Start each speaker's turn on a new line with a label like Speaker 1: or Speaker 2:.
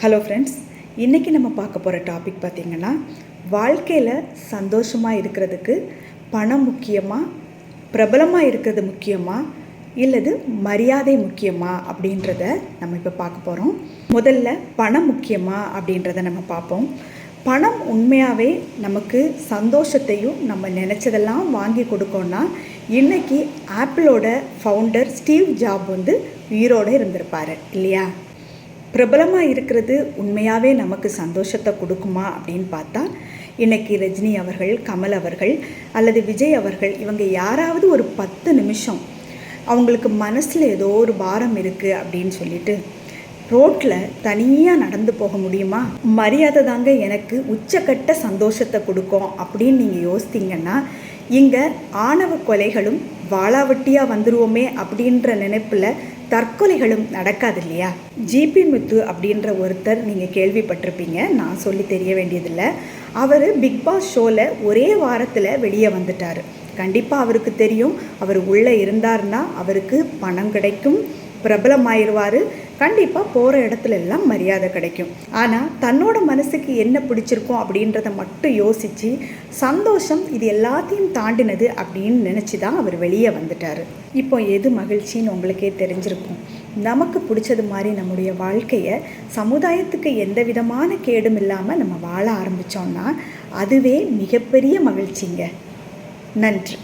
Speaker 1: Hello friends, இன்றைக்கி நம்ம பார்க்க போகிற டாபிக் பார்த்திங்கன்னா, வாழ்க்கையில் சந்தோஷமாக இருக்கிறதுக்கு பணம் முக்கியமா, பிரபலமாக இருக்கிறது முக்கியமா, இல்லது மரியாதை முக்கியமா அப்படின்றத நம்ம இப்போ பார்க்க போகிறோம். முதல்ல பணம் முக்கியமா அப்படின்றத நம்ம பார்ப்போம். பணம் உண்மையாகவே நமக்கு சந்தோஷத்தையும் நம்ம நினச்சதெல்லாம் வாங்கி கொடுக்கோன்னா இன்றைக்கி ஆப்பிளோட ஃபவுண்டர் ஸ்டீவ் ஜாப் உயிரோடு இருந்திருப்பார் இல்லையா? பிரபலமாக இருக்கிறது உண்மையாகவே நமக்கு சந்தோஷத்தை கொடுக்குமா அப்படின்னு பார்த்தா, இன்றைக்கி ரஜினி அவர்கள், கமல் அவர்கள் அல்லது விஜய் அவர்கள் இவங்க யாராவது ஒரு 10 நிமிஷம் அவங்களுக்கு மனசில் ஏதோ ஒரு பாரம் இருக்குது அப்படின்னு சொல்லிட்டு ரோட்டில் தனியாக நடந்து போக முடியுமா? மரியாதை தாங்க எனக்கு உச்சக்கட்ட சந்தோஷத்தை கொடுக்கும் அப்படின்னு நீங்கள் யோசித்தீங்கன்னா, இங்கே ஆணவ கொலைகளும் வாளாவட்டியாக வந்துருவோமே அப்படின்ற நினைப்பில் தற்கொலைகளும் நடக்காது இல்லையா? ஜிபி முத்து அப்படின்ற ஒருத்தர் நீங்கள் கேள்விப்பட்டிருப்பீங்க, நான் சொல்லி தெரிய வேண்டியதில்லை. அவர் பிக் பாஸ் ஷோவில் ஒரே வாரத்தில் வெளியே வந்துட்டார். கண்டிப்பாக அவருக்கு தெரியும், அவர் உள்ளே இருந்தார்னா அவருக்கு பணம் கிடைக்கும், பிரபலமாயிருவார், கண்டிப்பாக போகிற இடத்துல எல்லாம் மரியாதை கிடைக்கும். ஆனால் தன்னோட மனசுக்கு என்ன பிடிச்சிருக்கும் அப்படின்றத மட்டும் யோசித்து சந்தோஷம் இது எல்லாத்தையும் தாண்டினது அப்படின்னு நினச்சி தான் அவர் வெளியே வந்துட்டார். இப்போ எது மகிழ்ச்சின்னு உங்களுக்கே தெரிஞ்சிருக்கும். நமக்கு பிடிச்சது மாதிரி நம்முடைய வாழ்க்கையை சமுதாயத்துக்கு எந்த விதமான கேடும் இல்லாமல் நம்ம வாழ ஆரம்பித்தோம்னா அதுவே மிகப்பெரிய மகிழ்ச்சிங்க. நன்றி.